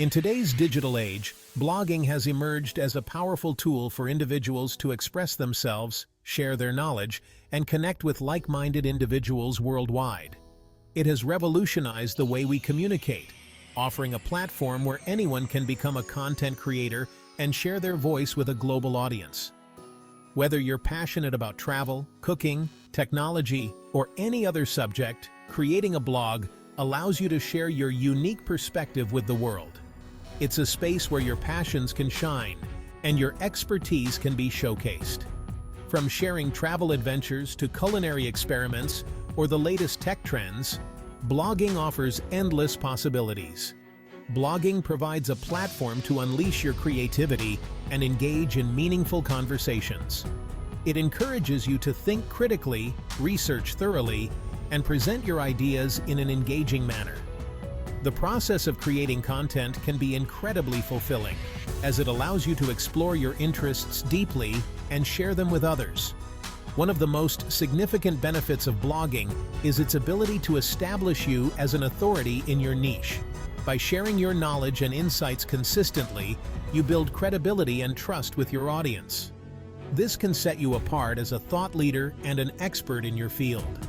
In today's digital age, blogging has emerged as a powerful tool for individuals to express themselves, share their knowledge, and connect with like-minded individuals worldwide. It has revolutionized the way we communicate, offering a platform where anyone can become a content creator and share their voice with a global audience. Whether you're passionate about travel, cooking, technology, or any other subject, creating a blog allows you to share your unique perspective with the world. It's a space where your passions can shine and your expertise can be showcased. From sharing travel adventures to culinary experiments or the latest tech trends, blogging offers endless possibilities. Blogging provides a platform to unleash your creativity and engage in meaningful conversations. It encourages you to think critically, research thoroughly, and present your ideas in an engaging manner. The process of creating content can be incredibly fulfilling, as it allows you to explore your interests deeply and share them with others. One of the most significant benefits of blogging is its ability to establish you as an authority in your niche. By sharing your knowledge and insights consistently, you build credibility and trust with your audience. This can set you apart as a thought leader and an expert in your field.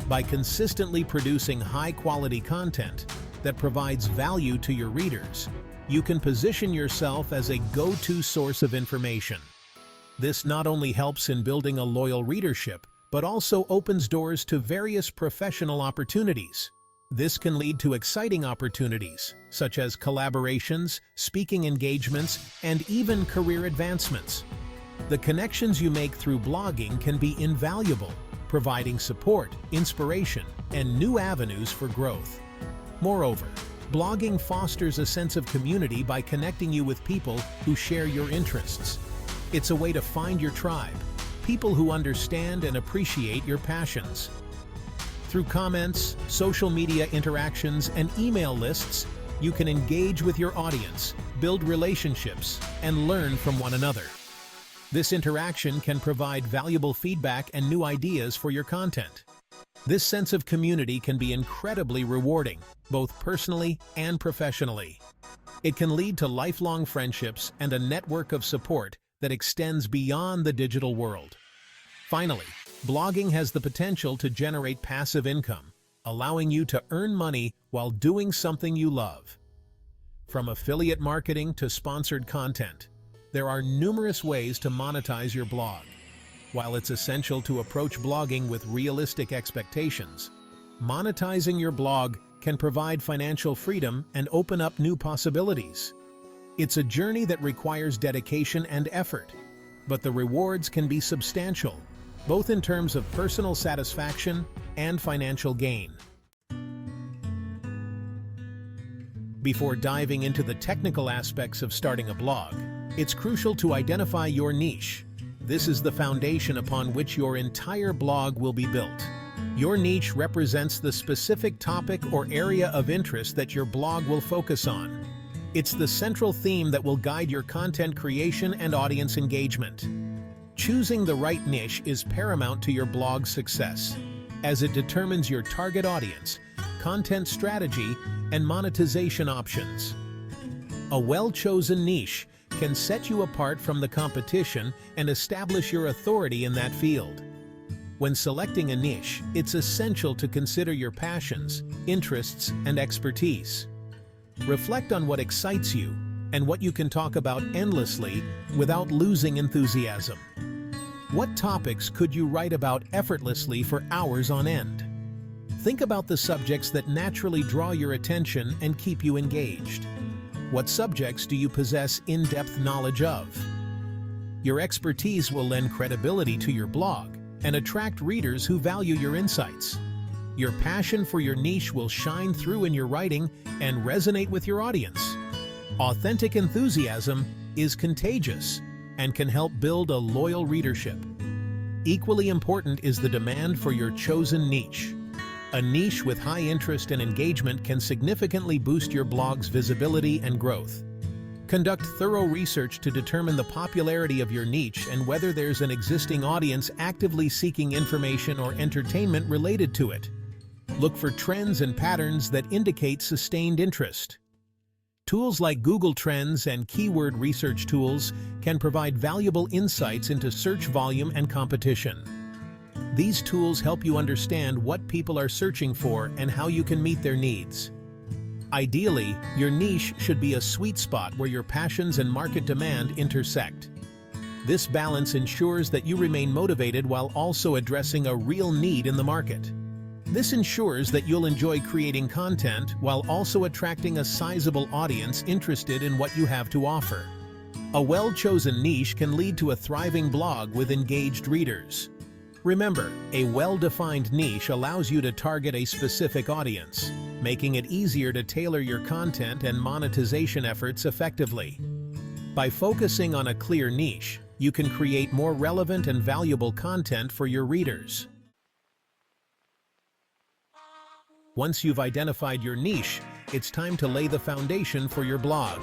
By consistently producing high-quality content that provides value to your readers, you can position yourself as a go-to source of information. This not only helps in building a loyal readership, but also opens doors to various professional opportunities. This can lead to exciting opportunities, such as collaborations, speaking engagements, and even career advancements. The connections you make through blogging can be invaluable, providing support, inspiration, and new avenues for growth. Moreover, blogging fosters a sense of community by connecting you with people who share your interests. It's a way to find your tribe, people who understand and appreciate your passions. Through comments, social media interactions, and email lists, you can engage with your audience, build relationships, and learn from one another. This interaction can provide valuable feedback and new ideas for your content. This sense of community can be incredibly rewarding, both personally and professionally. It can lead to lifelong friendships and a network of support that extends beyond the digital world. Finally, blogging has the potential to generate passive income, allowing you to earn money while doing something you love. From affiliate marketing to sponsored content, there are numerous ways to monetize your blog. While it's essential to approach blogging with realistic expectations, monetizing your blog can provide financial freedom and open up new possibilities. It's a journey that requires dedication and effort, but the rewards can be substantial, both in terms of personal satisfaction and financial gain. Before diving into the technical aspects of starting a blog, it's crucial to identify your niche. This is the foundation upon which your entire blog will be built. Your niche represents the specific topic or area of interest that your blog will focus on. It's the central theme that will guide your content creation and audience engagement. Choosing the right niche is paramount to your blog's success, as it determines your target audience, content strategy, and monetization options. A well-chosen niche can set you apart from the competition and establish your authority in that field. When selecting a niche, it's essential to consider your passions, interests, and expertise. Reflect on what excites you and what you can talk about endlessly without losing enthusiasm. What topics could you write about effortlessly for hours on end? Think about the subjects that naturally draw your attention and keep you engaged. What subjects do you possess in-depth knowledge of? Your expertise will lend credibility to your blog and attract readers who value your insights. Your passion for your niche will shine through in your writing and resonate with your audience. Authentic enthusiasm is contagious and can help build a loyal readership. Equally important is the demand for your chosen niche. A niche with high interest and engagement can significantly boost your blog's visibility and growth. Conduct thorough research to determine the popularity of your niche and whether there's an existing audience actively seeking information or entertainment related to it. Look for trends and patterns that indicate sustained interest. Tools like Google Trends and keyword research tools can provide valuable insights into search volume and competition. These tools help you understand what people are searching for and how you can meet their needs. Ideally, your niche should be a sweet spot where your passions and market demand intersect. This balance ensures that you remain motivated while also addressing a real need in the market. This ensures that you'll enjoy creating content while also attracting a sizable audience interested in what you have to offer. A well-chosen niche can lead to a thriving blog with engaged readers. Remember, a well-defined niche allows you to target a specific audience, making it easier to tailor your content and monetization efforts effectively. By focusing on a clear niche, you can create more relevant and valuable content for your readers. Once you've identified your niche, it's time to lay the foundation for your blog.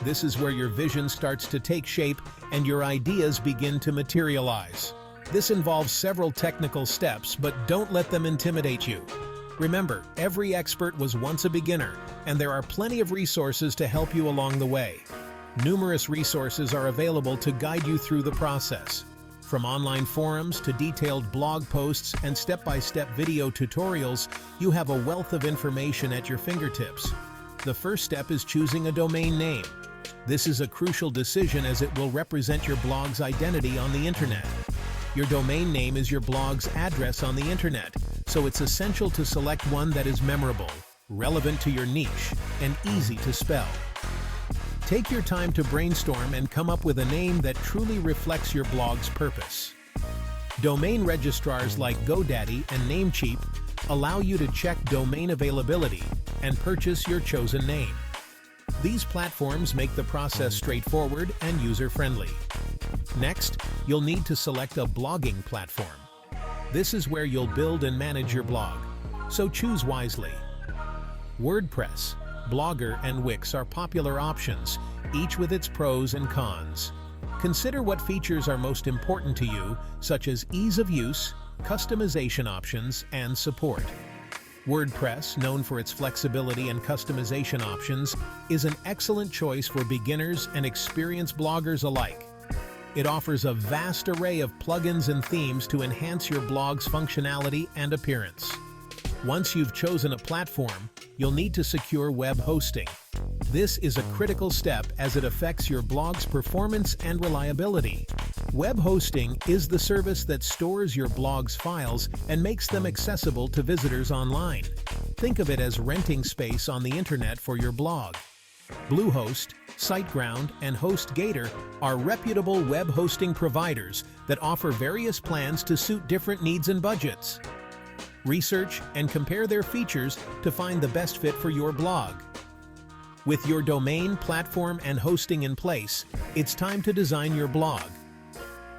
This is where your vision starts to take shape and your ideas begin to materialize. This involves several technical steps, but don't let them intimidate you. Remember, every expert was once a beginner, and there are plenty of resources to help you along the way. Numerous resources are available to guide you through the process. From online forums to detailed blog posts and step-by-step video tutorials, you have a wealth of information at your fingertips. The first step is choosing a domain name. This is a crucial decision as it will represent your blog's identity on the internet. Your domain name is your blog's address on the internet, so it's essential to select one that is memorable, relevant to your niche, and easy to spell. Take your time to brainstorm and come up with a name that truly reflects your blog's purpose. Domain registrars like GoDaddy and Namecheap allow you to check domain availability and purchase your chosen name. These platforms make the process straightforward and user-friendly. Next, you'll need to select a blogging platform. This is where you'll build and manage your blog, so choose wisely. WordPress, Blogger, and Wix are popular options, each with its pros and cons. Consider what features are most important to you, such as ease of use, customization options, and support. WordPress, known for its flexibility and customization options, is an excellent choice for beginners and experienced bloggers alike. It offers a vast array of plugins and themes to enhance your blog's functionality and appearance. Once you've chosen a platform, you'll need to secure web hosting. This is a critical step as it affects your blog's performance and reliability. Web hosting is the service that stores your blog's files and makes them accessible to visitors online. Think of it as renting space on the internet for your blog. Bluehost, SiteGround, and HostGator are reputable web hosting providers that offer various plans to suit different needs and budgets. Research and compare their features to find the best fit for your blog. With your domain, platform, and hosting in place, it's time to design your blog.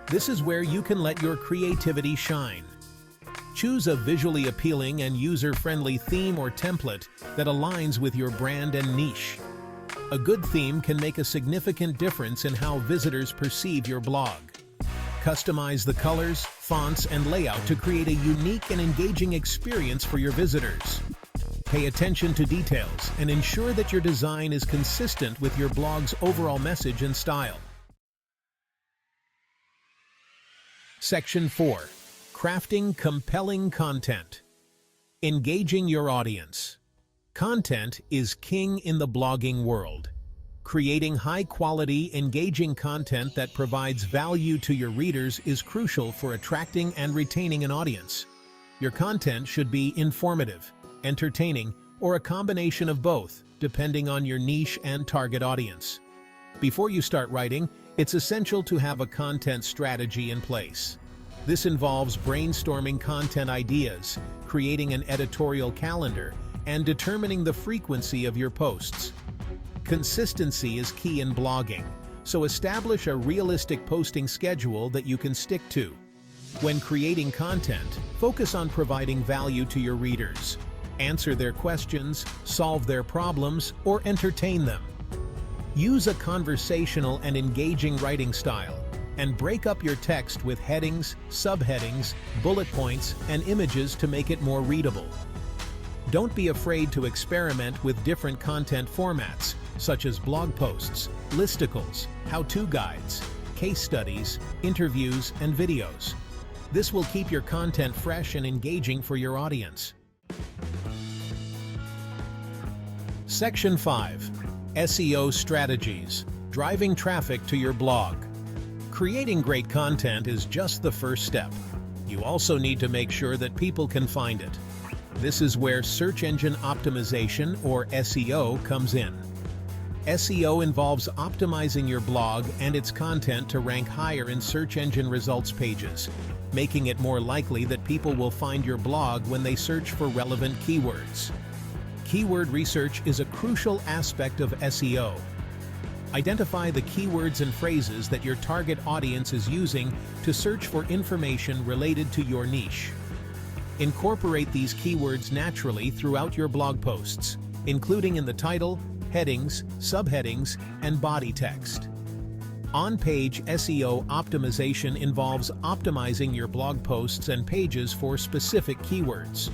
This is where you can let your creativity shine. Choose a visually appealing and user-friendly theme or template that aligns with your brand and niche. A good theme can make a significant difference in how visitors perceive your blog. Customize the colors, fonts, and layout to create a unique and engaging experience for your visitors. Pay attention to details and ensure that your design is consistent with your blog's overall message and style. Section 4. Crafting compelling content. Engaging your audience. Content is king in the blogging world. Creating high-quality, engaging content that provides value to your readers is crucial for attracting and retaining an audience. Your content should be informative, entertaining, or a combination of both, depending on your niche and target audience. Before you start writing, it's essential to have a content strategy in place. This involves brainstorming content ideas, creating an editorial calendar, and determining the frequency of your posts. Consistency is key in blogging, so establish a realistic posting schedule that you can stick to. When creating content, focus on providing value to your readers. Answer their questions, solve their problems, or entertain them. Use a conversational and engaging writing style, and break up your text with headings, subheadings, bullet points, and images to make it more readable. Don't be afraid to experiment with different content formats, such as blog posts, listicles, how-to guides, case studies, interviews, and videos. This will keep your content fresh and engaging for your audience. Section 5. SEO Strategies: Driving Traffic to Your Blog. Creating great content is just the first step. You also need to make sure that people can find it. This is where search engine optimization, or SEO, comes in. SEO involves optimizing your blog and its content to rank higher in search engine results pages, making it more likely that people will find your blog when they search for relevant keywords. Keyword research is a crucial aspect of SEO. Identify the keywords and phrases that your target audience is using to search for information related to your niche. Incorporate these keywords naturally throughout your blog posts, including in the title, headings, subheadings, and body text. On-page SEO optimization involves optimizing your blog posts and pages for specific keywords.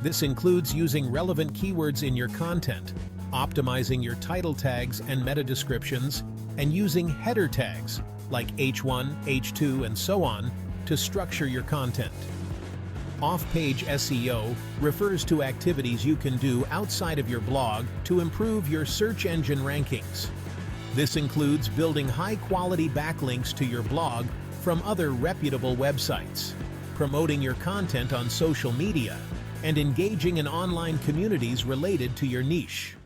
This includes using relevant keywords in your content, optimizing your title tags and meta descriptions, and using header tags like H1, H2, and so on to structure your content. Off-page SEO refers to activities you can do outside of your blog to improve your search engine rankings. This includes building high-quality backlinks to your blog from other reputable websites, promoting your content on social media, and engaging in online communities related to your niche.